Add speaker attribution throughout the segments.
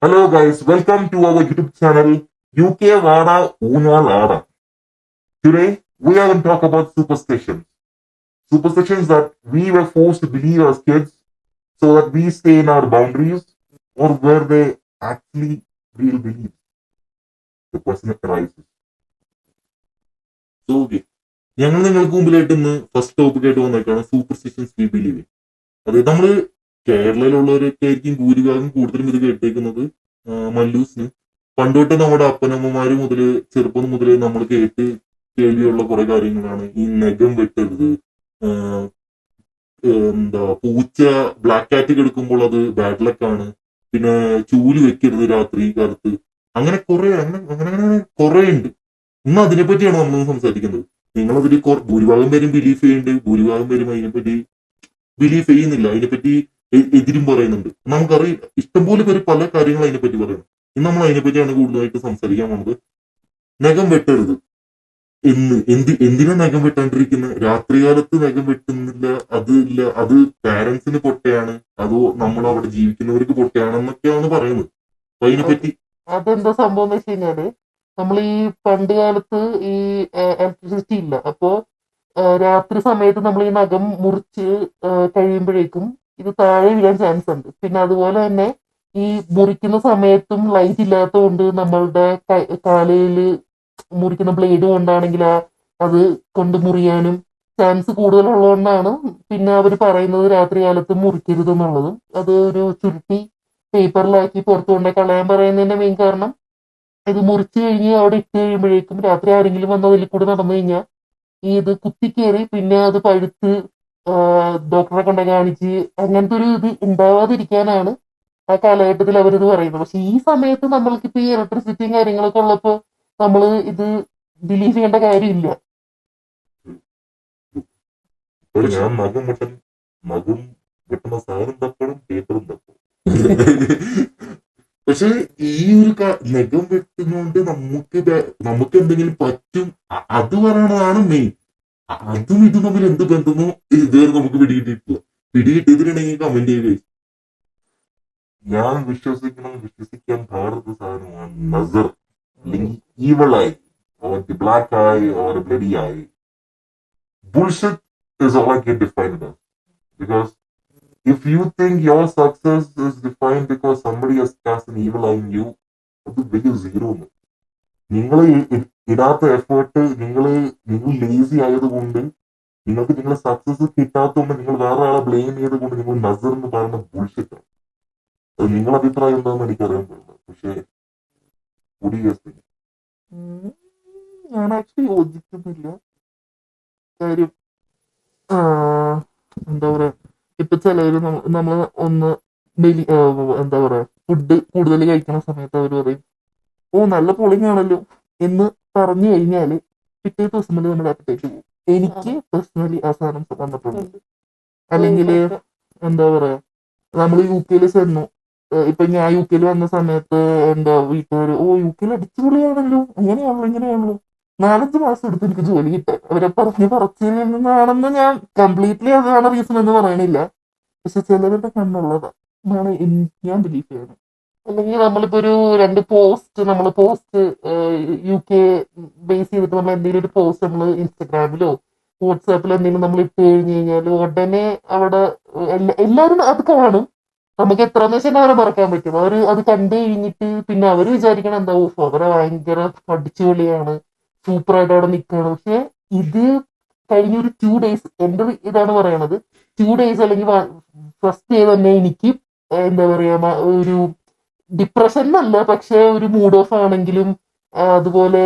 Speaker 1: Hello guys, welcome to our YouTube channel UK Vada Una Lada. Today we are going to talk about superstitions. Superstitions that we were forced to believe as kids so that we stay in our boundaries or where they actually real beliefs. The question arises. So okay. ഞങ്ങൾ നിങ്ങൾക്ക് മുമ്പിലായിട്ട് ഇന്ന് first topic ആയിട്ട് വന്നേക്കാണ് superstitions we believe. അതായത് നമ്മള് കേരളയിലുള്ളവരൊക്കെ ആയിരിക്കും ഭൂരിഭാഗം കൂടുതലും ഇത് കേട്ടേക്കുന്നത് മല്ലൂസിന്. പണ്ടോട്ട് നമ്മുടെ അപ്പനമ്മമാര് മുതല് ചെറുപ്പം മുതല് നമ്മൾ കേൾവിയുള്ള കുറെ കാര്യങ്ങളാണ്. ഈ നഖം വെട്ടരുത്, പൂച്ച ബ്ലാക്ക് കാറ്റ് കിടക്കുമ്പോൾ അത് ബാഡ് ലക്കാണ്, പിന്നെ ചൂല് വെക്കരുത് രാത്രി കാലത്ത്, അങ്ങനെ കുറെ അങ്ങനെ കുറെ ഉണ്ട്. ഇന്ന് അതിനെപ്പറ്റിയാണ് നമ്മൾ സംസാരിക്കുന്നത്. നിങ്ങളതിൽ ഭൂരിഭാഗം പേരും ബിലീഫ് ചെയ്യുന്നുണ്ട്, ഭൂരിഭാഗം പേരും അതിനെപ്പറ്റി ബിലീഫ് ചെയ്യുന്നില്ല, അതിനെപ്പറ്റി എതിരും പറയുന്നുണ്ട്. നമുക്കറിയില്ല, ഇഷ്ടംപോലെ പേര് പല കാര്യങ്ങൾ അതിനെപ്പറ്റി പറയുന്നു. ഇന്ന് നമ്മൾ അതിനെപ്പറ്റിയാണ് കൂടുതലായിട്ട് സംസാരിക്കാൻ പോകുന്നത്. നഖം വെട്ടരുത് എന്തിനാ നഖം വെട്ടാണ്ടിരിക്കുന്നത്? രാത്രികാലത്ത് നഖം വെട്ടുന്നില്ല, അത് പാരന്റ്സിന് പൊട്ടയാണ്, അതോ നമ്മൾ അവിടെ ജീവിക്കുന്നവർക്ക് പൊട്ടയാണെന്നൊക്കെയാണ് പറയുന്നത്. അപ്പൊ അതിനെപ്പറ്റി
Speaker 2: അതെന്താ സംഭവം എന്ന് വെച്ച് കഴിഞ്ഞാല്, നമ്മൾ ഈ പണ്ട് കാലത്ത് ഈ ഇലക്ട്രിസിറ്റി ഇല്ല. അപ്പോ രാത്രി സമയത്ത് നമ്മൾ ഈ നഖം മുറിച്ച് കഴിയുമ്പോഴേക്കും ഇത് താഴെ വീഴാൻ ചാൻസ് ഉണ്ട്. പിന്നെ അതുപോലെ തന്നെ ഈ മുറിക്കുന്ന സമയത്തും ലൈറ്റ് ഇല്ലാത്തത് കൊണ്ട് നമ്മളുടെ കാലയില് മുറിക്കുന്ന ബ്ലേഡ് കൊണ്ടാണെങ്കിൽ അത് കൊണ്ട് മുറിയാനും ചാൻസ് കൂടുതലുള്ളതുകൊണ്ടാണ് പിന്നെ അവർ പറയുന്നത് രാത്രി കാലത്ത് മുറിക്കരുത് എന്നുള്ളതും. അത് ഒരു ചുരുട്ടി പേപ്പറിലാക്കി പുറത്തു കൊണ്ടേ കളയാൻ പറയുന്നതിന്റെ മെയിൻ കാരണം, ഇത് മുറിച്ചു കഴിഞ്ഞ് അവിടെ ഇട്ട് കഴിയുമ്പോഴേക്കും രാത്രി ആരെങ്കിലും വന്ന് അതിൽ കൂടെ നടന്നു കഴിഞ്ഞാൽ ഈ ഇത് കുത്തിക്കേറി പിന്നെ അത് പഴുത്ത് ഡോക്ടറെ കൊണ്ട് കാണിച്ച് അങ്ങനത്തെ ഒരു ഇത് ഉണ്ടാവാതിരിക്കാനാണ് ആ കാലഘട്ടത്തിൽ അവരിത് പറയുന്നത്. പക്ഷെ ഈ സമയത്ത് നമ്മൾക്കിപ്പോ ഈ ഇലക്ട്രിസിറ്റിയും കാര്യങ്ങളൊക്കെ ഉള്ളപ്പോ നമ്മൾ ഇത് ബിലീവ് ചെയ്യേണ്ട കാര്യമില്ല.
Speaker 1: ഞാൻ നഖം വെട്ടുന്ന സാധനം തപ്പണം, പേപ്പറും തപ്പണം. പക്ഷെ ഈ ഒരു നഖം വെട്ടുന്നോണ്ട് നമുക്ക് എന്തെങ്കിലും പറ്റും, അത് പറയണതാണ് മെയിൻ. അതും ഇതും തമ്മിൽ എന്ത് ബന്ധമോ ഇതുവരെ നമുക്ക് പിടികിട്ടിയതിനുണ്ടെങ്കിൽ കമന്റ് ചെയ്യുക. ഞാൻ വിശ്വസിക്കാൻ പാടുന്ന സാധനമാണ് നസർ, അല്ലെങ്കിൽ evil eye or the black eye or a bloody eye. Bullshit is all I can define it as. Because if you think your success is defined because somebody has cast an evil eye on you, അത് വലിയ zero ആണ്. നിങ്ങൾ ഇടാത്ത effort, നിങ്ങൾ lazy ആയതുകൊണ്ട്, നിങ്ങൾക്ക് നിങ്ങളുടെ success കിട്ടാത്തതുകൊണ്ട് നിങ്ങൾ വേറെ ആളെ ബ്ലെയിം ചെയ്തുകൊണ്ട് നിങ്ങൾ നസർ എന്ന് പറയുന്ന ബുൾഷിറ്റ് ആണ്. അത് നിങ്ങളുടെ അഭിപ്രായം എന്താണെന്ന് എനിക്കറിയാൻ പറ്റില്ല. പക്ഷേ
Speaker 2: ഞാൻ ആക്ച്വലി യോജിക്കുന്നില്ല. കാര്യം എന്താ പറയാ, ഇപ്പൊ ചിലവര് നമ്മൾ ഒന്ന് എന്താ പറയാ ഫുഡ് കൂടുതൽ കഴിക്കുന്ന സമയത്ത് അവർ പറയും, ഓ നല്ല പൊളിങ് ആണല്ലോ എന്ന് പറഞ്ഞു കഴിഞ്ഞാല് പിറ്റേ ദിവസം മുതൽ നമ്മുടെ അപ്പത്തേക്ക് പോകും. എനിക്ക് പേഴ്സണലി ആ സാധനം വന്നിട്ടുണ്ട്. അല്ലെങ്കിൽ എന്താ പറയാ, നമ്മൾ യു കെയിൽ ചെന്നു, ഇപ്പൊ ഞാൻ യു കെയിൽ വന്ന സമയത്ത് എന്താ വീട്ടുകാര്, ഓ യു കെയിൽ അടിച്ചുപൊളിയാണല്ലോ, അങ്ങനെയാണല്ലോ ഇങ്ങനെയാണല്ലോ, 4-5 മാസം എടുത്ത് എനിക്ക് ജോലി കിട്ടാൻ. അവരെ പറച്ചിൽ നിന്നാണെന്ന് ഞാൻ കംപ്ലീറ്റ്ലി അതാണ് റീസൺ എന്ന് പറയണില്ല. പക്ഷെ ചിലവരുടെ കണ്ണുള്ളതാണ് ഞാൻ ബിലീവ് ചെയ്യുന്നത്. അല്ലെങ്കിൽ നമ്മളിപ്പോ ഒരു 2 പോസ്റ്റ് യു കെ ബേസ് ചെയ്തിട്ട് നമ്മൾ എന്തെങ്കിലും ഒരു പോസ്റ്റ് നമ്മൾ ഇൻസ്റ്റഗ്രാമിലോ വാട്സാപ്പിലോ എന്തെങ്കിലും നമ്മൾ ഇട്ട് കഴിഞ്ഞ് കഴിഞ്ഞാൽ ഉടനെ അവിടെ എല്ലാവരും അത് കാണും. നമുക്ക് എത്രയെന്ന് വെച്ചാൽ അവരെ മറക്കാൻ പറ്റും. അവർ അത് കണ്ടു കഴിഞ്ഞിട്ട് പിന്നെ അവർ വിചാരിക്കണം എന്താ, അവരെ ഭയങ്കര അടിച്ചുപൊളിയാണ്, സൂപ്പറായിട്ട് അവിടെ നിൽക്കുകയാണ്. പക്ഷെ ഇത് കഴിഞ്ഞൊരു 2 ഡേയ്സ് എൻ്റെ ഇതാണ് പറയണത്, 2 ഡേയ്സ് അല്ലെങ്കിൽ ഫസ്റ്റ് ഡേ തന്നെ എനിക്ക് എന്താ പറയാ ഒരു ഡിപ്രഷൻ എന്നല്ല, പക്ഷെ ഒരു മൂഡ് ഓഫ് ആണെങ്കിലും അതുപോലെ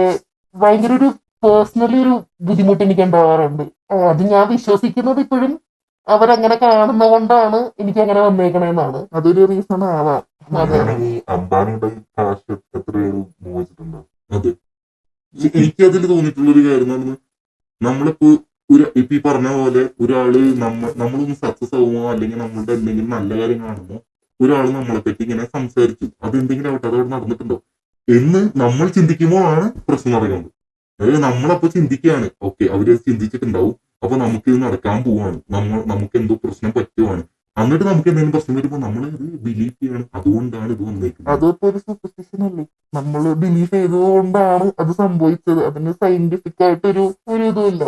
Speaker 2: ഭയങ്കര ഒരു പേഴ്സണലി ഒരു ബുദ്ധിമുട്ട് എനിക്ക് ഉണ്ടാവാറുണ്ട്. അത് ഞാൻ വിശ്വസിക്കുന്നത് ഇപ്പോഴും അവരങ്ങനെ കാണുന്ന കൊണ്ടാണ് എനിക്ക് അങ്ങനെ വന്നേക്കണെന്നാണ്. അതൊരു റീസൺ ആവാം.
Speaker 1: അതെ, എനിക്ക് അതിൽ തോന്നിയിട്ടുള്ളൊരു കാര്യം, നമ്മളിപ്പോ ഇപ്പൊ ഈ പറഞ്ഞ പോലെ ഒരാള് നമ്മളൊന്ന് സക്സസ് ആവുമോ അല്ലെങ്കിൽ നമ്മളുടെ എന്തെങ്കിലും നല്ല കാര്യം കാണുമോ, ഒരാൾ നമ്മളെ പറ്റി ഇങ്ങനെ സംസാരിച്ചു, അതെന്തെങ്കിലും ആവട്ടെ, അതവിടെ നടന്നിട്ടുണ്ടോ എന്ന് നമ്മൾ ചിന്തിക്കുമ്പോഴാണ് പ്രശ്നം നടക്കുന്നത്. അതായത് നമ്മളപ്പോ ചിന്തിക്കുകയാണ്, ഓക്കെ അവര് ചിന്തിച്ചിട്ടുണ്ടാവും, അപ്പൊ നമുക്ക് ഇത് നടക്കാൻ പോവാണ്, നമുക്ക് എന്തോ പ്രശ്നം പറ്റുവാണ്, എന്നിട്ട് നമുക്ക് എന്തെങ്കിലും പ്രശ്നം വരുമ്പോൾ നമ്മൾ ഇത് ബിലീവ് ചെയ്യണം. അതുകൊണ്ടാണ് ഇത് വന്നേക്കുന്നത്.
Speaker 2: അതിപ്പോ ഒരു സൂപ്പർസ്റ്റിഷൻ അല്ലേ, നമ്മൾ ബിലീവ് ചെയ്തതുകൊണ്ടാണ് അത് സംഭവിച്ചത്. അതിന് സയന്റിഫിക് ആയിട്ടൊരു ഇതുമില്ല,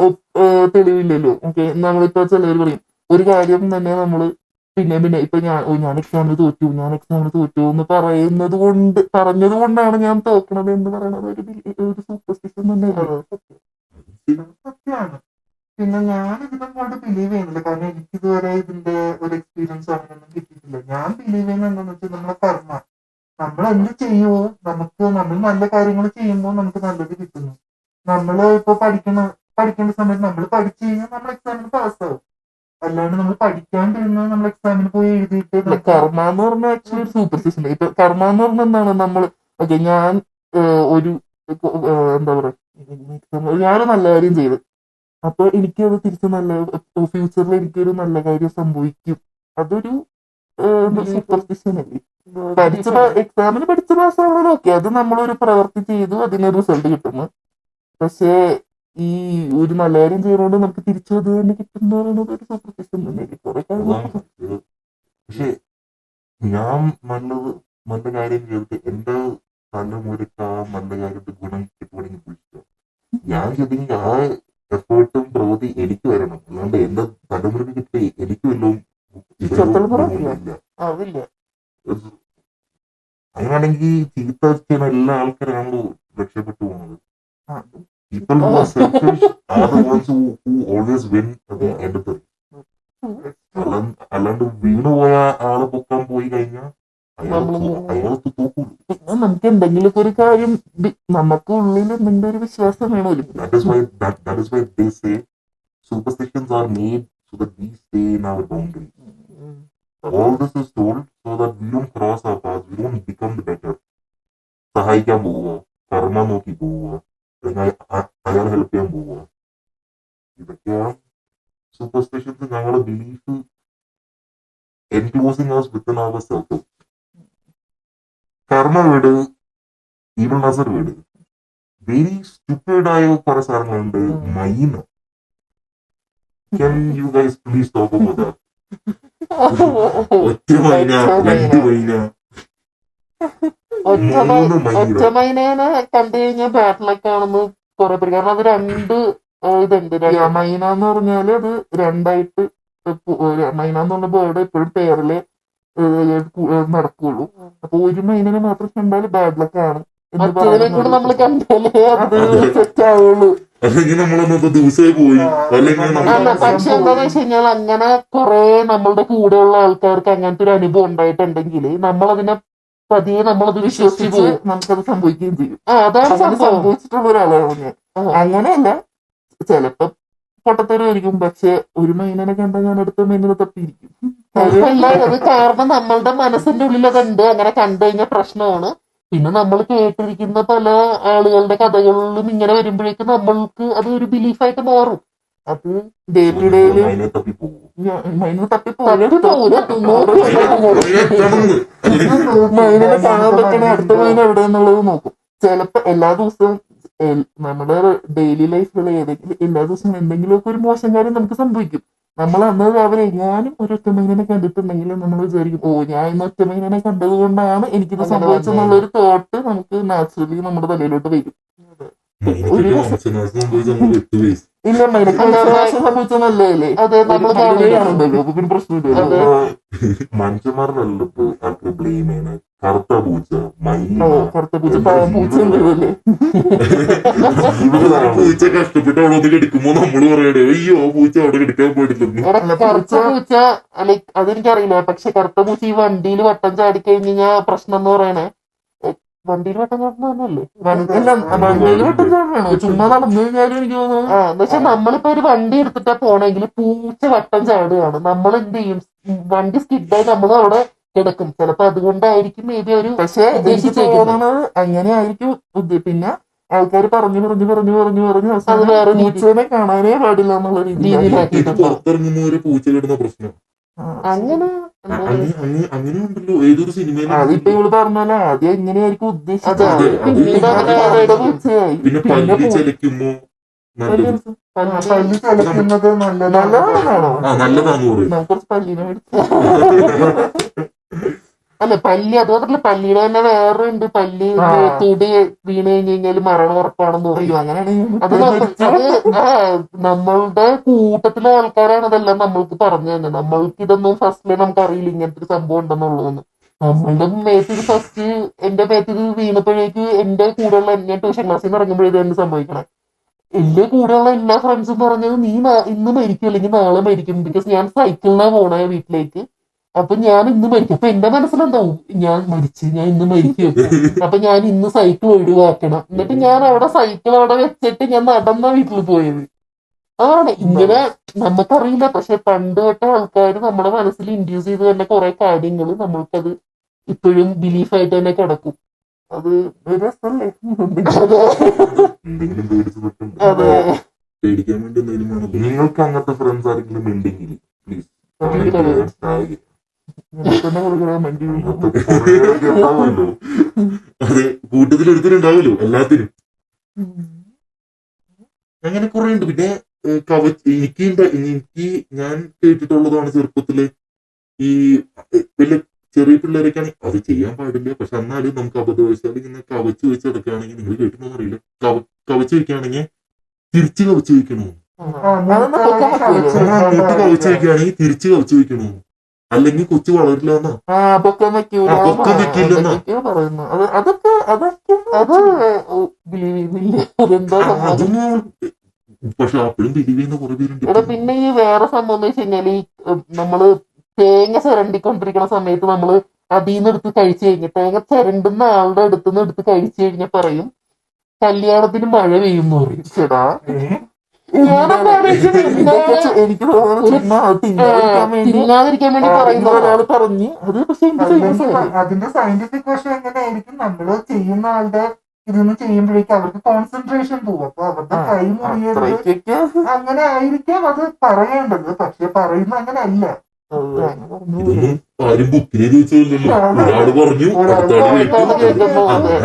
Speaker 2: തെളിവില്ലല്ലോ. ഓക്കെ, നമ്മളിപ്പോ ചിലവർ പറയും ഒരു കാര്യം തന്നെ നമ്മള് പിന്നെ ഇപ്പൊ ഞാൻ എക്സാമിന് തോറ്റു എന്ന് പറഞ്ഞത് കൊണ്ടാണ് ഞാൻ തോക്കണത് എന്ന് പറയുന്നത് ഒരു സൂപ്പർസ്റ്റിഷൻ തന്നെ. സത്യമാണ്. പിന്നെ ഞാൻ ഇതിനങ്ങോട്ട് ബിലീവ് ചെയ്യുന്നില്ല, കാരണം എനിക്ക് ഇതുവരെ ഇതിന്റെ ഒരു എക്സ്പീരിയൻസ് അങ്ങനെയൊന്നും കിട്ടിയിട്ടില്ല. ഞാൻ ബിലീവ് ചെയ്യുന്നത് എന്താണെന്ന് വെച്ചാൽ നമ്മളെ കർമ്മ, നമ്മൾ എന്ത് ചെയ്യുമോ നമ്മൾ നല്ല കാര്യങ്ങൾ ചെയ്യുമ്പോൾ നമുക്ക് നല്ലത് കിട്ടുന്നു. നമ്മള് ഇപ്പൊ പഠിക്കേണ്ട സമയത്ത് നമ്മൾ പഠിച്ചു കഴിഞ്ഞാൽ നമ്മൾ എക്സാമിന് പാസ്സാവും. അല്ലാണ്ട് നമ്മൾ പഠിക്കാണ്ടിരുന്ന നമ്മൾ എക്സാമിന് പോയി എഴുതിയിട്ട് കർമ്മ എന്ന് പറഞ്ഞാൽ ആക്ച്വലി ഒരു സൂപ്പർസ്റ്റിഷൻ. ഇപ്പൊ കർമ്മ എന്ന് പറഞ്ഞാൽ എന്താണ്, നമ്മൾ ഓക്കെ ഞാൻ ഒരു എന്താ പറയാ, ഞാനൊരു നല്ല കാര്യം ചെയ്ത്, അപ്പൊ എനിക്കത് തിരിച്ച് നല്ല ഫ്യൂച്ചറിൽ എനിക്കൊരു നല്ല കാര്യം സംഭവിക്കും. അതൊരു സൂപ്പർസ്റ്റിഷൻ അല്ലേ. എക്സാമിന് പഠിച്ച പാസ്സാവണം, ഓക്കെ, അത് നമ്മളൊരു പ്രവൃത്തി ചെയ്തു അതിനൊരു റിസൾട്ട് കിട്ടുന്നു. പക്ഷേ ഈ ഒരു നല്ല കാര്യം ചെയ്യുന്നതുകൊണ്ട് നമുക്ക് തിരിച്ചു അത് തന്നെ കിട്ടുന്ന പറയുന്നത് ഒരു സൂപ്പർസ്റ്റിഷൻ തന്നെ. കുറെ
Speaker 1: പക്ഷെ ഞാൻ നല്ല കാര്യം ചെയ്തിട്ട് എന്റെ തലമുറയ്ക്ക് ആ നല്ല കാര്യത്തെ ഗുണം കിട്ടുവാണെങ്കിൽ പോയിട്ടോ ഞാൻ ചെയ്തെങ്കിൽ ആ എഫേർട്ടും പ്രവൃത്തി എനിക്ക് വരണം. അല്ലാണ്ട് എന്റെ തലമുറയ്ക്ക് കിട്ടി എനിക്ക് വല്ലതും അങ്ങനെയാണെങ്കിൽ ചീത്ത ചെയ്യുന്ന എല്ലാ ആൾക്കാരാണല്ലോ രക്ഷപ്പെട്ടു പോകുന്നത്. People who are selfish are the ones who always win at the end of the day. അല്ലാണ്ട് വീണുപോയ ആളെ പൊക്കാൻ പോയി കഴിഞ്ഞാൽ അയാൾക്ക് തോക്കൂല.
Speaker 2: പിന്നെ നമുക്ക് എന്തെങ്കിലും ഒരു കാര്യം നമുക്ക് ഉള്ളിൽ എന്തെങ്കിലും ഒരു വിശ്വാസം വേണമല്ലോ.
Speaker 1: That is why they say superstitions are made so that we stay in our boundaries. All this is told so that we don't cross our path, we don't become better. സഹായിക്കാൻ പോവുക, കർമ്മ നോക്കി പോവുക, അയാൾ ഹെൽപ്പ് ചെയ്യാൻ പോവുക, ഇതൊക്കെയാണ് superstitions. ഞങ്ങളുടെ belief enclosing us within our circle. കർമ്മ വീട്, ഈവിൾനെസ് വീട്, വെരി സ്റ്റുപ്പിഡ് ആയ കുറെ സാധനങ്ങളുണ്ട്. മൈന, can you guys please talk about that? ഒറ്റ മൈന, രണ്ട് മൈന,
Speaker 2: ഒറ്റമൈനേനെ കണ്ടു കഴിഞ്ഞാൽ ബാഡ് ലക്ക് ആണെന്ന് കുറെ പേര്. കാരണം അത് രണ്ട് ഇതുണ്ട്. മൈന എന്ന് പറഞ്ഞാല് അത് രണ്ടായിട്ട്, മൈന എന്ന് പറഞ്ഞ ബേർഡ് എപ്പോഴും പേരില് നടക്കുള്ളൂ. അപ്പൊ ഒരു മൈനനെ മാത്രം കണ്ടാല് ബാഡ് ലക്ക് ആണ്. നമ്മൾ കണ്ടാലേ അത് സെറ്റ് ആവുള്ളൂ.
Speaker 1: അല്ലെങ്കിൽ നമ്മളന്നത്തെ ദിവസമേ പോയി.
Speaker 2: പക്ഷെ എന്താന്ന് വെച്ച് കഴിഞ്ഞാൽ അങ്ങനെ കുറെ നമ്മളുടെ കൂടെയുള്ള ആൾക്കാർക്ക് അങ്ങനത്തെ ഒരു അനുഭവം ഉണ്ടായിട്ടുണ്ടെങ്കിൽ നമ്മളതിനെ പതിയെ നമ്മളത് വിശ്വസിച്ച് നമുക്കത് സംഭവിക്കുകയും ചെയ്യും. അതാണ് സംഭവിച്ചിട്ടുള്ള ഒരാളാണ് ഞാൻ. അങ്ങനെയല്ല, ചിലപ്പോ പൊട്ടത്തരമായിരിക്കും, പക്ഷെ ഒരു മൈനനെ കണ്ടാൽ ഞാൻ അടുത്ത മൈനനെ തപ്പിയിരിക്കും. അത് കാരണം നമ്മളുടെ മനസ്സിന്റെ ഉള്ളിൽ അതുണ്ട്. അങ്ങനെ കണ്ടു കഴിഞ്ഞാൽ പ്രശ്നമാണ്. പിന്നെ നമ്മൾ കേട്ടിരിക്കുന്ന പല ആളുകളുടെ കഥകളിലും ഇങ്ങനെ വരുമ്പോഴേക്കും നമ്മൾക്ക് അത് ഒരു ബിലീഫായിട്ട് മാറും. അത് ഡേ ടു ഡേയില് മൈനെ കാണാൻ പറ്റണ അടുത്ത മൈന എവിടെ എന്നുള്ളത് നോക്കും. ചിലപ്പോ എല്ലാ ദിവസവും നമ്മുടെ ഡെയിലി ലൈഫിലുള്ള ഏതെങ്കിലും എല്ലാ ദിവസവും എന്തെങ്കിലുമൊക്കെ ഒരു മോശം കാര്യം നമുക്ക് സംഭവിക്കും. നമ്മൾ അന്ന് രാവിലെ എങ്ങാനും ഒരു ഒറ്റമൈനെ കണ്ടിട്ടുണ്ടെങ്കിൽ നമ്മൾ വിചാരിക്കും, ഓ ഞാൻ ഇന്ന് ഒറ്റമൈനെ കണ്ടത് കൊണ്ടാണ് എനിക്കിത് സംഭവിച്ചെന്നുള്ളൊരു തോട്ട് നമുക്ക് നാച്ചുറലി നമ്മുടെ തലയിലോട്ട് വരും. ഇല്ല, മൈനക്ക് സംഭവിച്ചതല്ലേ, അതെ, നമ്മൾ കാണുകയാണല്ലോ, പിന്നെ പ്രശ്നമില്ല.
Speaker 1: മനുഷ്യന്മാരുടെ കറുത്ത പൂച്ച,
Speaker 2: കറുത്ത പൂച്ച പൂച്ചല്ലേ
Speaker 1: പൂച്ച കഷ്ടപ്പെട്ട് അവിടെ ഒന്ന് കിടക്കുമ്പോ നമ്മള് പറയണേ അയ്യോ പൂച്ച അവിടെ കിടക്കാൻ പോയിട്ടില്ല.
Speaker 2: കറുത്ത പൂച്ച അതെനിക്കറിയില്ല. പക്ഷെ കറുത്ത പൂച്ച ഈ വണ്ടിയിൽ വട്ടം ചാടി കഴിഞ്ഞാൽ പ്രശ്നം എന്ന് പറയണേ, വണ്ടിയിൽ വട്ടം ചാടുന്നല്ലേ, വണ്ടിയിൽ വട്ടം ചാടണോ ചുമ്മാ നടന്നു കഴിഞ്ഞാലും എനിക്ക് തോന്നുന്നു. എന്ന് വെച്ചാൽ നമ്മളിപ്പോ ഒരു വണ്ടി എടുത്തിട്ടാ പോണെങ്കിൽ പൂച്ച വട്ടം ചാടുകയാണ്, നമ്മൾ എന്ത് ചെയ്യും, വണ്ടി സ്കിഡായി നമ്മൾ അവിടെ കിടക്കും. ചിലപ്പോ അതുകൊണ്ടായിരിക്കും മേ ബി ഒരു തോന്നണത് അങ്ങനെ ആയിരിക്കും. പിന്നെ ആൾക്കാർ പറഞ്ഞു പൂച്ചനെ കാണാനേ പാടില്ല എന്നുള്ള രീതിയിലാക്കിയിട്ട്
Speaker 1: പൂച്ച കിടന്ന പ്രശ്നം
Speaker 2: അങ്ങനെ
Speaker 1: അങ്ങനെ ഉണ്ടല്ലോ ഏതൊരു സിനിമയിലും.
Speaker 2: അതിപ്പോ ഇവള് പറഞ്ഞാലോ ആദ്യം എങ്ങനെയായിരിക്കും ഉദ്ദേശിച്ചത്,
Speaker 1: പിന്നെ പല്ല് ചലിക്കുമ്പോ നല്ലത്.
Speaker 3: പല്ല് ചലിക്കുന്നത്
Speaker 2: നല്ലതാണോ?
Speaker 1: നല്ലതാന്ന് പറയും.
Speaker 2: നമുക്ക് കുറച്ച് പല്ലിനെ മേടിച്ചു. അല്ല പല്ലി അത് മാത്രല്ല പല്ലിയുടെ തന്നെ വേറെ ഉണ്ട്. പല്ലി തൊടി വീണ് കഴിഞ്ഞ് കഴിഞ്ഞാല് മരണം ഉറപ്പാണെന്ന് പറയും. അത് നമ്മളുടെ കൂട്ടത്തിലെ ആൾക്കാരാണ് അതെല്ലാം നമ്മൾക്ക് പറഞ്ഞു തന്നെ. നമ്മൾക്ക് ഇതൊന്നും ഫസ്റ്റിലെ നമുക്ക് അറിയില്ല ഇങ്ങനത്തെ ഒരു സംഭവം ഉണ്ടെന്നുള്ളതൊന്നും. നമ്മളുടെ മേത്തിത് ഫസ്റ്റ് എന്റെ മേത്തിത് വീണപ്പോഴേക്ക് എന്റെ കൂടെയുള്ള ഞാൻ ട്യൂഷൻ ക്ലാസ്സിൽ നിന്ന് ഇറങ്ങുമ്പോഴേ എന്ത് സംഭവിക്കണം, എന്റെ കൂടെയുള്ള എല്ലാ ഫ്രണ്ട്സും പറഞ്ഞത് നീ ഇന്ന് മരിക്കും അല്ലെങ്കിൽ നാളെ മരിക്കും. ബിക്കോസ് ഞാൻ സൈക്കിളിനാ പോണേ വീട്ടിലേക്ക്. അപ്പൊ ഞാൻ ഇന്ന് മരിക്കും. അപ്പൊ എന്റെ മനസ്സിലെന്താവും, ഞാൻ മരിച്ചു, ഞാൻ ഇന്ന് മരിക്കും. അപ്പൊ ഞാൻ ഇന്ന് സൈക്കിൾ ഒഴിവാക്കണം. എന്നിട്ട് ഞാൻ അവിടെ സൈക്കിൾ അവിടെ വെച്ചിട്ട് ഞാൻ നടന്ന വീട്ടിൽ പോയത്. അതാണ് ഇങ്ങനെ നമുക്കറിയില്ല. പക്ഷെ പണ്ട് തൊട്ട ആൾക്കാർ നമ്മുടെ മനസ്സിൽ ഇൻഡ്യൂസ് ചെയ്ത് തന്നെ കുറെ കാര്യങ്ങൾ നമ്മൾക്കത് ഇപ്പോഴും ബിലീഫായിട്ട് തന്നെ കിടക്കും. അത് രസമല്ലേ?
Speaker 1: എന്തെങ്കിലും പേടിച്ച് നിൽക്കണ്ട.
Speaker 2: അതെ.
Speaker 1: പേടിക്കാൻ വേണ്ടി എന്തെങ്കിലും വേണം. നിങ്ങൾക്ക് അങ്ങനത്തെ ഫ്രണ്ട്സ് ആരെങ്കിലും ഉണ്ടെങ്കിൽ പ്ലീസ് അതെ, കൂട്ടത്തിൽ എടുത്തിട്ടുണ്ടാവുമല്ലോ എല്ലാത്തിനും. അങ്ങനെ കുറെ ഉണ്ട്. പിന്നെ എനിക്ക് ഞാൻ കേട്ടിട്ടുള്ളതാണ് ചെറുപ്പത്തില് ഈ വലിയ ചെറിയ പിള്ളേരൊക്കെയാണ് അത് ചെയ്യാൻ പാടില്ല. പക്ഷെ എന്നാലും നമുക്ക് അബദ്ധവശാൽ ഇങ്ങനെ കവച്ച് വെച്ച് എടുക്കുകയാണെങ്കിൽ, നിങ്ങൾ കേട്ടിട്ടുണ്ടോ അറിയില്ല, കവച്ച് വെക്കുകയാണെങ്കിൽ തിരിച്ച് കവച്ച് വെക്കണോ, അങ്ങോട്ട് കവച്ച് വെക്കുകയാണെങ്കിൽ തിരിച്ച് കവച്ച് വെക്കണോ, അല്ലെങ്കിൽ കൊച്ചു വളരില്ല എന്നാ.
Speaker 2: പൊക്കം വെക്കില്ലെന്നാ പറയുന്നു. അതൊക്കെ ബിലീവ് ചെയ്യുന്നില്ല. അതെന്താ
Speaker 1: അതൊന്നും. പക്ഷെ അപ്പോഴും ബിലീവ് ചെയ്യുന്ന കുറെ പേരുണ്ട്.
Speaker 2: പിന്നെ ഈ വേറെ സംഭവം എന്ന് വെച്ച് കഴിഞ്ഞാല് ഈ നമ്മള് തേങ്ങ ചിരണ്ടിക്കൊണ്ടിരിക്കുന്ന സമയത്ത് നമ്മള് അതിൽ നിന്ന് എടുത്ത് കഴിച്ചു കഴിഞ്ഞ തേങ്ങ ചിരണ്ടുന്ന ആളുടെ അടുത്തുനിന്ന് എടുത്ത് കഴിച്ചു കഴിഞ്ഞാൽ പറയും കല്യാണത്തിന് മഴ പെയ്യുമെന്ന് പറയും. ചേടാ എനിക്ക് തിന്നാതിരിക്കാൻ വേണ്ടി പറയുന്ന ഒരാൾ പറഞ്ഞ് അത്. പക്ഷെ
Speaker 3: അതിന്റെ സയന്റിഫിക് വശം എങ്ങനെയായിരിക്കും, നമ്മള് ചെയ്യുന്ന ആളുടെ ഇതൊന്നും ചെയ്യുമ്പോഴേക്കും അവർക്ക് കോൺസെൻട്രേഷൻ പോകും. അപ്പൊ അവരുടെ കൈ മുറിയരുത്, അങ്ങനെ ആയിരിക്കാം അത് പറയേണ്ടത്. പക്ഷെ പറയുന്ന അങ്ങനെ അല്ല.
Speaker 1: ഇതൊന്നും ആരും ബുക്കിൽ ചോദിച്ചല്ലോ, ഒരാള് പറഞ്ഞു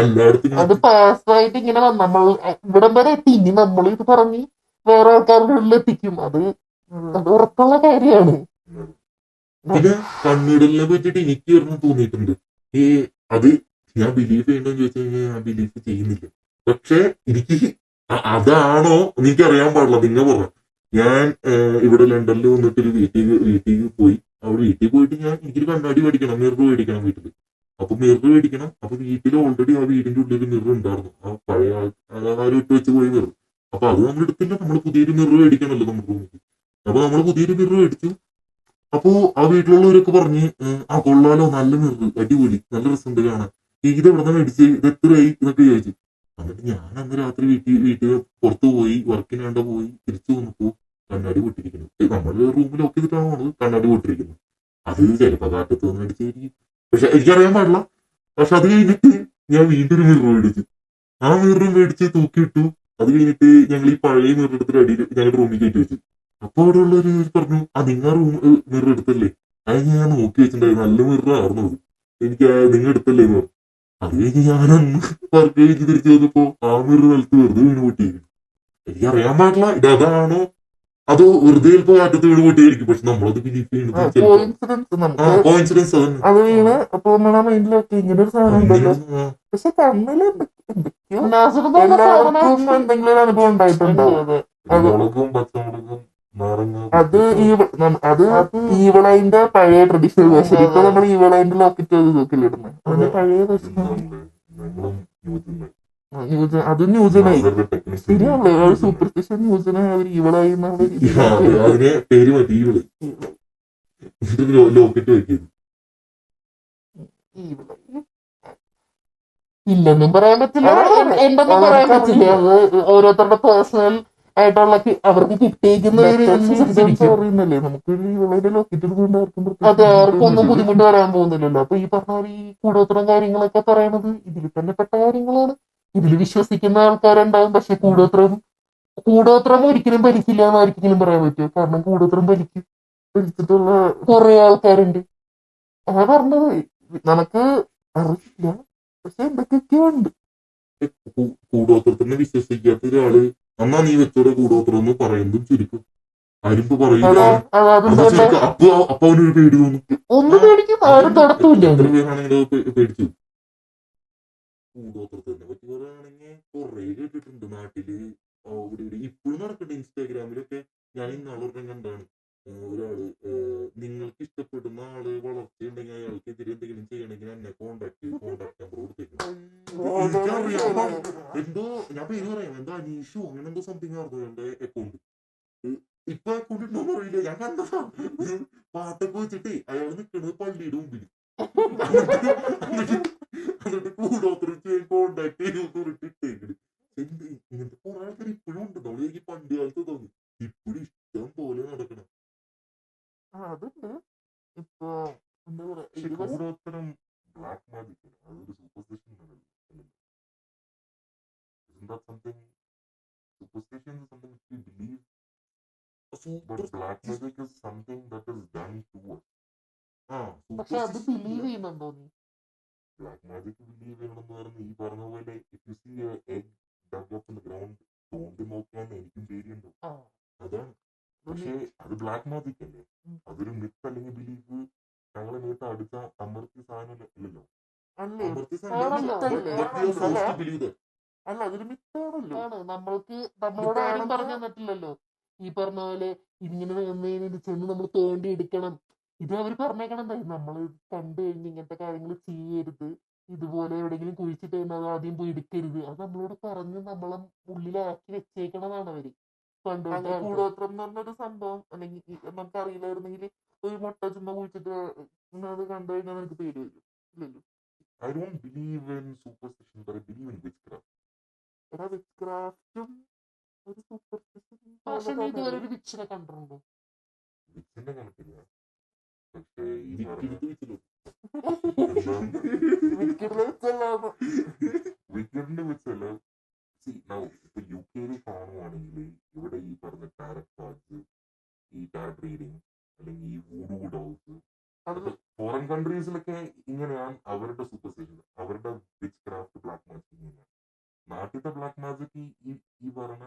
Speaker 1: എല്ലായിടത്തും.
Speaker 2: അത് പാസ്സായിട്ട് ഇങ്ങനെ നമ്മൾ ഇവിടം വരെ എത്തി. ഇനി നമ്മൾ ഇത് പറഞ്ഞ് വേറെ ആൾക്കാരുടെ ഉള്ളിൽ എത്തിക്കും. അത് ഉറപ്പുള്ള കാര്യമാണ്.
Speaker 1: പിന്നെ കണ്ണീടലിനെ പറ്റിയിട്ട് എനിക്ക് ഒരെണ്ണം തോന്നിയിട്ടുണ്ട്. അത് ഞാൻ ബിലീവ് ചെയ്യണമെന്ന് ചോദിച്ചു കഴിഞ്ഞാൽ ഞാൻ ബിലീവ് ചെയ്യുന്നില്ല. പക്ഷെ എനിക്ക് അതാണോ എനിക്കറിയാൻ പാടില്ല. നിങ്ങൾ പറഞ്ഞു, ഞാൻ ഇവിടെ ലണ്ടനിൽ വന്നിട്ട് ഒരു വീട്ടിൽ പോയി. അവിടെ വീട്ടിൽ പോയിട്ട് എനിക്കൊരു കണ്ണാടി മേടിക്കണം, മിറർ മേടിക്കണം വീട്ടിൽ. അപ്പൊ മിറർ മേടിക്കണം. അപ്പൊ വീട്ടിൽ ഓൾറെഡി ആ വീടിന്റെ ഉള്ളിൽ മിറർ ഉണ്ടായിരുന്നു, ആ പഴയ ആരും ഇട്ട് വെച്ച് പോയി മിറർ. അപ്പൊ അത് നമ്മൾ എടുത്തില്ല, നമ്മൾ പുതിയൊരു മിറർ മേടിക്കണല്ലോ നമ്മുടെ റൂമിൽ. അപ്പൊ നമ്മൾ പുതിയൊരു മിറർ മേടിച്ചു. അപ്പോ ആ വീട്ടിലുള്ളവരൊക്കെ പറഞ്ഞ് കൊള്ളാലോ, നല്ല മിറർ, അടിപൊളി, നല്ല രസമുണ്ട് കാണാൻ, ഇത് എവിടെ നിന്ന് മേടിച്ച്, ഇത് എത്രയായി എന്നൊക്കെ ചോദിച്ചു. എന്നിട്ട് ഞാൻ അന്ന് രാത്രി വീട്ടിൽ പുറത്തു പോയി, വർക്കിനാണ്ട പോയി തിരിച്ചു വന്നപ്പോ കണ്ണാടി പൊട്ടിരിക്കുന്നു. നമ്മുടെ റൂമിൽ ഒക്കെ ചെയ്തിട്ടാണ് പോണത്, കണ്ണാടി പൊട്ടിരിക്കുന്നു. അത് ചിലപ്പോ കാറ്റത്ത് വന്ന് അടിച്ചായിരിക്കും, പക്ഷെ എനിക്കറിയാൻ പാടില്ല. പക്ഷെ അത് കഴിഞ്ഞിട്ട് ഞാൻ വീണ്ടും ഒരു മിറർ മേടിച്ചു. ആ മിറർ മേടിച്ച് തൂക്കിയിട്ടു. അത് കഴിഞ്ഞിട്ട് ഞങ്ങൾ ഈ പഴയ മിറർ എടുത്തിട്ട് അടിയിൽ ഞങ്ങളുടെ റൂമിൽ കയറ്റി വെച്ചു. അപ്പൊ അവിടെ ഉള്ളവര് പറഞ്ഞു, നിങ്ങൾ മിറർ എടുത്തല്ലേ? അത് ഞാൻ നോക്കി വെച്ചിട്ടുണ്ടായി, നല്ല മിറർ ആർന്നത്, എനിക്ക് നിങ്ങൾ എടുത്തല്ലേ എന്ന് പറഞ്ഞു. അത് കഴിഞ്ഞ് ഞാനന്ന് വർക്ക് കഴിഞ്ഞ് തിരിച്ചു വന്നപ്പോ ആ മിറർ നിലത്ത് വെറുതെ വീണ് പൊട്ടിയിരിക്കും. എനിക്കറിയാൻ പാടില്ല അതാണോ അതോ വെറുതെ ചിലപ്പോ കാറ്റത്ത് വീണ് പൊട്ടിയായിരിക്കും. പക്ഷെ നമ്മളത് ബിലീവ് ചെയ്യുന്നത് കോയിൻസിഡൻസ്.
Speaker 2: അത് വീണ് അപ്പൊ നമ്മളെ മൈൻഡിലൊക്കെ ഇങ്ങനെ ഒരു സാധനം ഉണ്ടല്ലോ. പക്ഷെ കണ്ണില് എന്തെങ്കിലും ഒരു അനുഭവം ഉണ്ടായിട്ടുണ്ടോ? അത് ഈവളൈന്റെ പഴയ ട്രഡീഷണൽ വേർഷൻ. ഇപ്പൊ നമ്മൾ ഈവളൈന്റെ ലോക്കറ്റ് നോക്കിലിടുന്നത് അതിന്റെ പഴയ വേർഷൻ. അത് ന്യൂജനായി ശരിയാണല്ലോ. സൂപ്പർസ്റ്റിഷൻ ന്യൂജനായി അവർ ഈവളായി ഇല്ലെന്നും പറയാൻ പറ്റില്ല, എന്തെന്നും പറയാൻ പറ്റില്ല. അത് ഓരോരുത്തരുടെ പേഴ്സണൽ ആയിട്ടുള്ള അവർക്ക് കിട്ടിയിരിക്കുന്നല്ലേ. നമുക്ക് ഇവളുടെ ലോക്കറ്റ് അത് ആർക്കും ഒന്നും ബുദ്ധിമുട്ട് വരാൻ പോകുന്നില്ലല്ലോ. അപ്പൊ ഈ പറഞ്ഞ ഈ കൂടോത്രം കാര്യങ്ങളൊക്കെ പറയണത് ഇതിൽ തന്നെ പെട്ട കാര്യങ്ങളാണ്. ഇതിൽ വിശ്വസിക്കുന്ന ആൾക്കാരുണ്ടാവും. പക്ഷെ കൂടോത്രം ഒരിക്കലും ഭരിക്കില്ല എന്ന് ആർക്കെങ്കിലും പറയാൻ പറ്റുമോ? കാരണം കൂടോത്രം ഭരിച്ചിട്ടുള്ള കുറെ ആൾക്കാരുണ്ട്. അതാ പറഞ്ഞത്, നമുക്ക് അറിയില്ല, പക്ഷെ എന്തൊക്കെയൊക്കെയോ ഉണ്ട്.
Speaker 1: കൂടോത്രത്തിനെ വിശ്വസിക്കാത്ത ഒരാള് എന്നാ നീ വെച്ചോടെ കൂടോത്രം എന്ന് പറയുന്നതും ചുരുക്കും. ആരും പറയില്ല.
Speaker 2: അതാ
Speaker 1: അത്
Speaker 2: അതെന്തുകൊണ്ട്
Speaker 1: ചുരുക്കം. അപ്പൊ അവനൊരു പേടി തോന്നും.
Speaker 2: ഒന്നും പേടിക്കും ആരും തൊടത്തൂല്ല
Speaker 1: എത്ര പേരാണെങ്കിലും പേടിച്ചു. കൂടോത്രത്തിനെ പറ്റി പറയുകയാണെങ്കിൽ കുറെ കേട്ടിട്ടുണ്ട് നാട്ടില്. അവിടെ ഇവിടെ ഇപ്പോഴും നടക്കുന്നുണ്ട്. ഇൻസ്റ്റാഗ്രാമിലൊക്കെ ഞാൻ ഇന്നാളൊരു കണ്ടാണ്. ഒരാള് നിങ്ങൾക്ക് ഇഷ്ടപ്പെടുന്ന ആള് വളർച്ചയുണ്ടെങ്കിൽ അയാൾക്കെതിരെ എന്തെങ്കിലും ചെയ്യണമെങ്കിൽ എന്നെ കോണ്ടാക്ട് നമ്പർ കൊടുത്തേക്കണം. എനിക്കറിയാം. എന്തോ ഞാൻ പേര് പറയാം. എന്തോ അനീഷോ അങ്ങനെ എന്തോ സംതിങ് ആയിരുന്നു എന്റെ അക്കൗണ്ട്. ഇപ്പൊ അക്കൗണ്ട് ഉണ്ടോന്ന് അറിയില്ല. ഞാൻ കണ്ടതാ. പാട്ടൊക്കെ വെച്ചിട്ടേ അയാൾ നിൽക്കുന്നത് പള്ളിയുടെ മുമ്പിൽ. എന്നിട്ട് കൂടോത്രം ചെയ്യാൻ കോണ്ടാക്ട് ചെയ്യുമെന്ന് ഇട്ടേക്കണ്. ഇങ്ങനത്തെ കുറെ ആൾക്കാർ ഇപ്പോഴും ഉണ്ട്. നമ്മൾ എനിക്ക് പണ്ട് കാലത്ത് തോന്നി ഇപ്പോഴും ഇഷ്ടം പോലെ നടക്കണം.
Speaker 2: അതുണ്ട്. ഇപ്പൊ എന്താ പറയാ
Speaker 1: കൂടോത്രം ബ്ലാക്ക് മാജിക് അതൊരു സൂപ്പർസ്റ്റിഷൻ ആണല്ലോ. Isn't that something? Superstition is something which we believe, but black magic is something that is done to us.
Speaker 2: പക്ഷെ അത് ബിലീവ് ചെയ്യുന്നുണ്ടോ നീ?
Speaker 1: ബ്ലാക്ക് മാജിക് ബിലീവ് ചെയ്യണമെന്ന് പറഞ്ഞ് ഈ പറഞ്ഞ പോലെ if you see a egg dug up in the ground തോണ്ടി നോക്കാൻ എനിക്കും പേടിയുണ്ടോ? അതാണ്. പക്ഷേ അത് ബ്ലാക്ക് മാജിക് അല്ലേ? അതൊരു മിത്ത് അല്ലെങ്കിൽ ബിലീഫ് ഞങ്ങളെ മേത്ത് അടിച്ച അമർത്തിയ സാധനം അല്ലല്ലോ.
Speaker 2: അല്ല അതൊരു മിത്താണല്ലോ. നമ്മൾക്ക് നമ്മളോട് ആരും പറഞ്ഞു തന്നിട്ടില്ലല്ലോ ഈ പറഞ്ഞ പോലെ ഇങ്ങനെ വന്നതിന് ചെന്ന് നമ്മൾ തോണ്ടി എടുക്കണം. ഇത് അവർ പറഞ്ഞേക്കണം എന്തായാലും നമ്മൾ കണ്ടു കഴിഞ്ഞ് ഇങ്ങനത്തെ കാര്യങ്ങൾ ചെയ്യരുത്, ഇതുപോലെ എവിടെയെങ്കിലും കുഴിച്ചിട്ട് കഴിഞ്ഞാൽ അത് ആദ്യം പോയി എടുക്കരുത്, അത് നമ്മളോട് പറഞ്ഞ് നമ്മളെ ഉള്ളിലാക്കി വെച്ചേക്കണതാണ് അവര്. പണ്ട് കൂടോത്രം എന്ന് പറഞ്ഞൊരു സംഭവം അല്ലെങ്കിൽ നമുക്ക് അറിയില്ലായിരുന്നെങ്കിൽ ഒരു മുട്ട ചുമ്മാ കുഴിച്ചിട്ട് അത് കണ്ടു കഴിഞ്ഞാൽ നമുക്ക് പേടി വരും. ഇല്ലല്ലോ.
Speaker 1: I don't believe in superstition, but I believe in witchcraft.
Speaker 2: വിച്ച്ക്രാഫ്റ്റും ഒരു സൂപ്പർസ്റ്റിഷൻ. പക്ഷെ നീ ഇതുവരെ ഒരു വിച്ചിനെ കണ്ടിട്ടുണ്ടോ?
Speaker 1: വിച്ചിന്റെ കണക്കില്ല. പക്ഷേ ഈ വിക്കറ്റിന്റെ വെച്ചല്ല. ഇപ്പൊ യു കെയിൽ കാണുവാണെങ്കിൽ ഇവിടെ ഈ പറഞ്ഞ ടാരറ്റ് കാർഡ്സ്, ഈ ടാരറ്റ് റീഡിങ് അല്ലെങ്കിൽ ഈ വൂഡു ഡോൾസ്, ഫോറിൻ കൺട്രീസിലൊക്കെ ഇങ്ങനെയാണ് അവരുടെ സൂപ്പർസ്റ്റിഷൻ, അവരുടെ വിച്ച് ക്രാഫ്റ്റ് ബ്ലാക്ക് മാജിക് ഇങ്ങനെയാണ്. നാട്ടിലത്തെ ബ്ലാക്ക് മാജിക് ഈ പറഞ്ഞ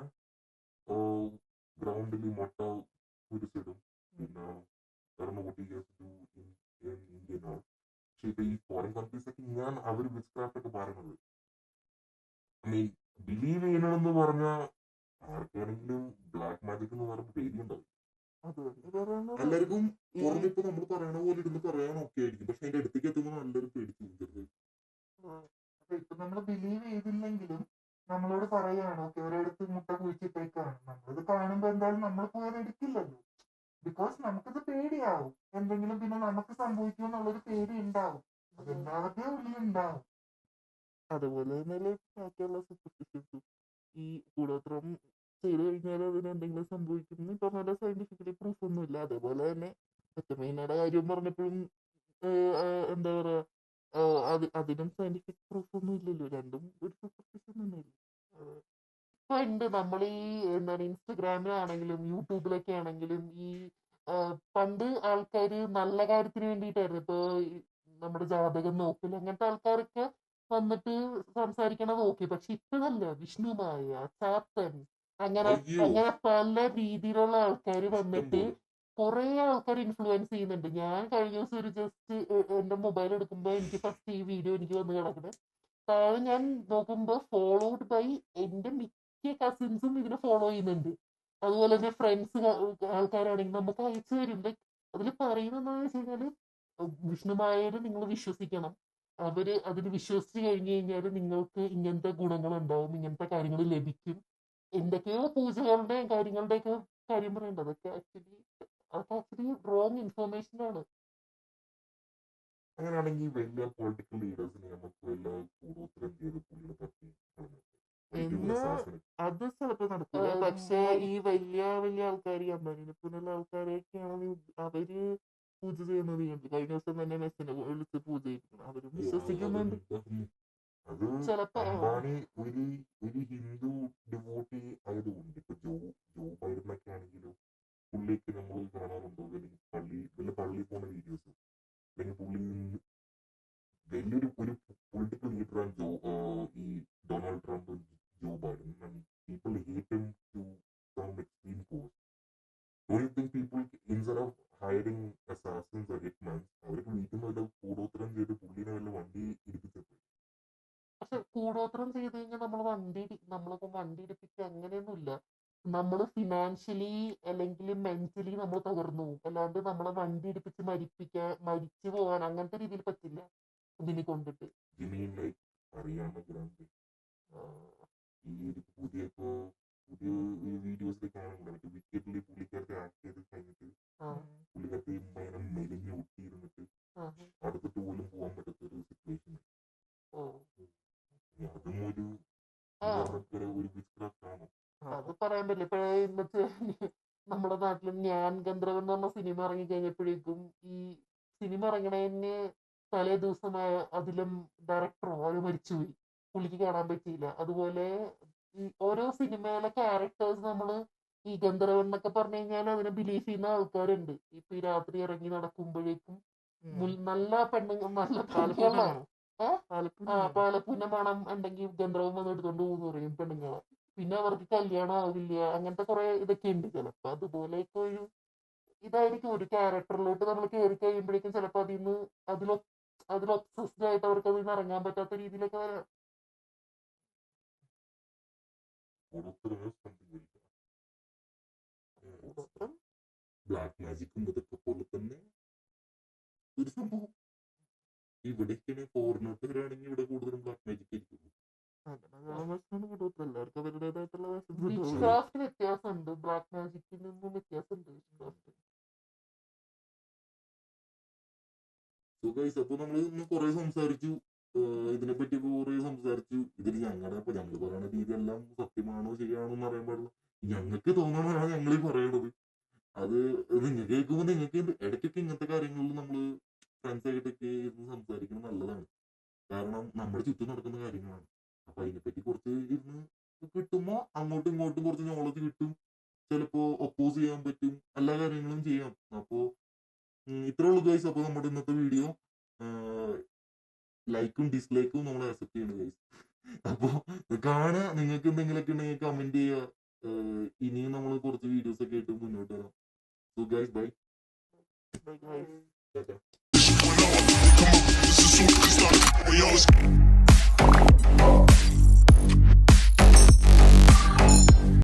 Speaker 1: ഗ്രൗണ്ടിൽ മുട്ട കുരിച്ചിടും, പിന്നെ ഇന്ത്യൻ. പക്ഷെ ഇപ്പൊ ഈ ഫോറിൻ കൺട്രീസ് ഒക്കെ ഇങ്ങനെയാണ് അവർ വിച്ച് ക്രാഫ്റ്റ് ഒക്കെ പറയുന്നത്. ഐ മീൻ ബിലീവ് ചെയ്യണമെന്ന് പറഞ്ഞാൽ ആർക്കാണെങ്കിലും ബ്ലാക്ക് മാജിക് എന്ന് പറയുമ്പോൾ പേടിയുണ്ടാവും. എല്ലാവർക്കും പുറമിപ്പോ നമ്മൾ പറയണ പോലെ ഇരുന്ന് പറയാൻ ഒക്കെ ആയിരിക്കും. പക്ഷെ അതിന്റെ അടുത്തേക്ക് എത്തുമ്പോൾ നല്ലൊരു പേടിച്ചു പോകുന്നത്.
Speaker 3: ഇപ്പൊ നമ്മൾ ബിലീവ് ചെയ്തില്ലെങ്കിലും നമ്മളോട് പറയാണ് ഓക്കെ ഒരിടത്ത് മുട്ട കുഴിച്ചിട്ടേക്കാണ്, നമ്മളിത് കാണുമ്പോ എന്തായാലും നമ്മൾ പോയത് എടുക്കില്ലല്ലോ. ബിക്കോസ് നമുക്കിത് പേടിയാവും, എന്തെങ്കിലും പിന്നെ നമുക്ക് സംഭവിക്കുമെന്നുള്ളൊരു പേടി ഉണ്ടാവും. അതെല്ലാവരുടെയും ഉള്ളിലുണ്ടാവും.
Speaker 2: അതുപോലെ തന്നെ ബാക്കിയുള്ള സൂപ്പർസ്റ്റിഷൻസും ഈ കൂടോത്രം ചെയ്ത് കഴിഞ്ഞാൽ അതിന് എന്തെങ്കിലും സംഭവിക്കുന്നു പറഞ്ഞാൽ സയന്റിഫിക്കലി പ്രൂഫ് ഒന്നുമില്ല. അതേപോലെ തന്നെ ഒറ്റമൈനയുടെ കാര്യം പറഞ്ഞപ്പോഴും എന്താ പറയാ അതിനും സയന്റിഫിക് പ്രൂഫ് ഒന്നും ഇല്ലല്ലോ. രണ്ടും ഒരു സൂപ്പർസ്റ്റിഷൻ തന്നെയല്ലേ. ഇപ്പൊ ഉണ്ട് നമ്മൾ ഈ എന്താണ് ഇൻസ്റ്റഗ്രാമിലാണെങ്കിലും യൂട്യൂബിലൊക്കെ ആണെങ്കിലും ഈ പണ്ട് ആൾക്കാര് നല്ല കാര്യത്തിന് വേണ്ടിയിട്ടായിരുന്നു. ഇപ്പൊ നമ്മുടെ ജാതകം നോക്കൽ അങ്ങനത്തെ ആൾക്കാരൊക്കെ വന്നിട്ട് സംസാരിക്കണത് ഓക്കെ. പക്ഷെ ഇപ്പോഴല്ല, വിഷ്ണുമായ ചാത്തൻ അങ്ങനെ അങ്ങനെ പല രീതിയിലുള്ള ആൾക്കാർ വന്നിട്ട് കുറെ ആൾക്കാർ ഇൻഫ്ലുവൻസ് ചെയ്യുന്നുണ്ട്. ഞാൻ കഴിഞ്ഞ ദിവസം ഒരു ജസ്റ്റ് എന്റെ മൊബൈൽ എടുക്കുമ്പോൾ എനിക്ക് ഫസ്റ്റ് ഈ വീഡിയോ എനിക്ക് വന്ന് കിടക്കുന്നത്. താഴെ ഞാൻ നോക്കുമ്പോൾ ഫോളോഡ് ബൈ എന്റെ മിക്ക കസിൻസും ഇതിനെ ഫോളോ ചെയ്യുന്നുണ്ട്. അതുപോലെ തന്നെ ഫ്രണ്ട്സ് ആൾക്കാരാണെങ്കിൽ നമുക്ക് അയച്ചു തരും. അതിൽ പറയുന്നത് എന്താണെന്ന് വെച്ച് കഴിഞ്ഞാല് വിഷ്ണുമായര് നിങ്ങൾ വിശ്വസിക്കണം. അവര് അതിന് വിശ്വസിച്ച് കഴിഞ്ഞു കഴിഞ്ഞാൽ നിങ്ങൾക്ക് ഇങ്ങനത്തെ ഗുണങ്ങൾ ഉണ്ടാവും, ഇങ്ങനത്തെ കാര്യങ്ങൾ ലഭിക്കും, എന്തൊക്കെയോ പൂജകളുടെയും കാര്യങ്ങളുടെയൊക്കെ കാര്യം പറയണ്ട. അതൊക്കെ ആക്ച്വലി റോങ് ഇൻഫർമേഷൻ ആണ്.
Speaker 1: അങ്ങനെയാണെങ്കിൽ വലിയ പൊളിറ്റിക്കൽ ലീഡേഴ്സിനെ നമുക്ക് വല്ല കൂടോത്രം ചെയ്ത് പുള്ളിയെ പറ്റി
Speaker 2: അത് ചിലപ്പോ നടക്കില്ല. പക്ഷെ ഈ വലിയ വലിയ ആൾക്കാർ അമ്പാനിനെ പോലുള്ള ആൾക്കാരെയൊക്കെയാണ് അവര് പൂജ ചെയ്യുന്നത്. കഴിഞ്ഞ ദിവസം തന്നെ മെസ്സിനെ വിളിച്ച് പൂജ ചെയ്യിപ്പിക്കണം. അവരും വിശ്വസിക്കുന്നുണ്ട്. ചിലപ്പോ
Speaker 1: ഒരു ഹിന്ദു ഡിവോട്ടി ആയതുകൊണ്ട് ഇപ്പൊ ജോ ബൈഡനൊക്കെ ആണെങ്കിലും പുള്ളിക്ക് നമ്മൾ കാണാറുണ്ടോ വല്ല പള്ളി പോണ വീഡിയോസ്, അല്ലെങ്കിൽ പുള്ളി വലിയൊരു പൊളിറ്റിക്കൽ ലീഡറാണ് ഈ Donald Trump, Joe Biden. people hate him to some extreme force. Don't you think people, instead of hiring assassins or hitmen, അവർക്ക് വീട്ടിൽ നിന്ന് വല്ല കൂടോത്രം ചെയ്ത് പുള്ളിനെ വല്ല വണ്ടി ഇടിപ്പിച്ചത്?
Speaker 2: പക്ഷെ കൂടോത്രം ചെയ്ത് കഴിഞ്ഞാൽ നമ്മളിപ്പോ വണ്ടി ഇടിപ്പിക്കുക അങ്ങനെയൊന്നുമില്ല. നമ്മള് ഫിനാൻഷ്യലി അല്ലെങ്കിൽ മെന്റലി നമ്മൾ തകർന്നു പോകും. അല്ലാണ്ട് നമ്മളെ വണ്ടി ഇടിപ്പിച്ച് മരിച്ചു പോകാൻ അങ്ങനത്തെ രീതിയിൽ പറ്റില്ല ഇതിനെ കൊണ്ടിട്ട്.
Speaker 1: You mean like അറിയാണ്ട ഗ്രാൻഡ് ഈ ഒരു പുതിയ വീഡിയോസിൽ കാണുന്നുണ്ട്, മറ്റേ വിക്കറ്റില് പുള്ളിക്കാരത്തെ ആക്ട് ചെയ്ത് കഴിഞ്ഞിട്ട് പുള്ളിക്കാരത്തെ ഭയങ്കര മെലിഞ്ഞ് ഒട്ടിയിരുന്നിട്ട് അടുത്തിട്ട് പോലും പോകാൻ പറ്റാത്ത ഒരു സിറ്റുവേഷൻ. അതും ഒരു വിസ്ക്രാഫ്റ്റ് ആണോ?
Speaker 2: അത് പറയാൻ പറ്റില്ല. ഇപ്പഴേ ഇന്നത്തെ നമ്മുടെ നാട്ടിൽ ഞാൻ ഗന്ധർവൻ എന്ന് പറഞ്ഞ സിനിമ ഇറങ്ങി കഴിഞ്ഞപ്പോഴേക്കും ഈ സിനിമ ഇറങ്ങണതിന് തലേ ദിവസമായ അതിലും ഡയറക്ടറോ അവര് മരിച്ചുപോയി, പുള്ളിക്ക് കാണാൻ പറ്റിയില്ല. അതുപോലെ ഈ ഓരോ സിനിമയിലെ ക്യാരക്ടേഴ്സ് നമ്മള് ഈ ഗന്ധർവൻ എന്നൊക്കെ പറഞ്ഞു കഴിഞ്ഞാൽ അതിനെ ബിലീവ് ചെയ്യുന്ന ആൾക്കാരുണ്ട്. ഇപ്പൊ ഈ രാത്രി ഇറങ്ങി നടക്കുമ്പോഴേക്കും നല്ല പെണ്ണുങ്ങൾ നല്ല പെണ്ണുങ്ങളാണ്. പാലപ്പൂന്റെ മണം ഉണ്ടെങ്കിൽ ഗന്ധർവൻ വന്ന് എടുത്തോണ്ട് പോകുന്നു പറയും പെണ്ണുങ്ങളെ. പിന്നെ അവർക്ക് കല്യാണം ആവില്ല, അങ്ങനത്തെ കുറെ ഇതൊക്കെ ഉണ്ട്. ചിലപ്പോ അതുപോലെയൊക്കെ ഒരു ഇതായിരിക്കും. ഒരു ക്യാരക്ടറിലോട്ട് നമ്മൾ കയറി കഴിയുമ്പോഴേക്കും ചിലപ്പോ അതിൽ ഒബ്സസ്ഡ് ആയിട്ട് അവർക്ക് അതിൽ നിന്ന് ഇറങ്ങാൻ പറ്റാത്ത രീതിയിലൊക്കെ വരാം.
Speaker 1: ബ്ലാക്ക് മാജിക്കും ഇതൊക്കെ പോലെ തന്നെ ഒരു സംഭവം ഇവിടേക്കാണ്. ഫോറിനോട്ടുകാരാണെങ്കിൽ ഇവിടെ കൂടുതലും ബ്ലാക്ക് മാജിക് ആയിരിക്കും.
Speaker 2: എല്ലാവർക്കും അവരുടേതായിട്ടുള്ള വിഷ്ക്രാഫ്റ്റ് വ്യത്യാസമുണ്ട്, ബ്ലാക്ക് മാജിക്കിൽ നിന്നും വ്യത്യാസമുണ്ട് വിഷ്ക്രാഫ്റ്റ്.
Speaker 1: സോ ഗൈസ്, അപ്പൊ നമ്മൾ ഇന്ന് കുറെ സംസാരിച്ചു, ഇതിനെപ്പറ്റി കുറെ സംസാരിച്ചു. ഇതിൽ ഞങ്ങൾ പറയുന്ന രീതി എല്ലാം സത്യമാണോ ശരിയാണോ എന്ന് അറിയാൻ പാടില്ല. ഞങ്ങൾക്ക് തോന്നണതാണ് ഞങ്ങൾ ഈ പറയണത്. അത് നിങ്ങൾക്ക് കേൾക്കുമ്പോൾ നിങ്ങൾക്ക് ഇടയ്ക്കൊക്കെ ഇങ്ങനത്തെ കാര്യങ്ങളിൽ നമ്മൾ ഫ്രണ്ട്സ് ആയിട്ടൊക്കെ ഇരുന്ന് സംസാരിക്കുന്നത് നല്ലതാണ്. കാരണം നമ്മുടെ ചുറ്റും നടക്കുന്ന കാര്യങ്ങളാണ്. അപ്പൊ അതിനെപ്പറ്റി കുറച്ച് ഇരുന്ന് കിട്ടുമ്പോ അങ്ങോട്ടും ഇങ്ങോട്ടും കുറച്ച് നോളജ് കിട്ടും. ചിലപ്പോ ഒപ്പോസ് ചെയ്യാൻ പറ്റും, എല്ലാ കാര്യങ്ങളും ചെയ്യാം. അപ്പോ ഇത്രേ ഉള്ളൂ ഗൈസ്. അപ്പൊ നമ്മുടെ ഇന്നത്തെ വീഡിയോ ലൈക്കും ഡിസ്ലൈക്കും നമ്മൾ അക്സെപ്റ്റ് ചെയ്യണം ഗൈസ്. അപ്പൊ കാണുക, നിങ്ങൾക്ക് എന്തെങ്കിലുമൊക്കെ ഉണ്ടെങ്കിൽ കമന്റ് ചെയ്യുക. ഇനിയും നമ്മൾ കുറച്ച് വീഡിയോസ് ഒക്കെ ആയിട്ട് മുന്നോട്ട് വരാം. So guys, bye.
Speaker 2: ബൈ.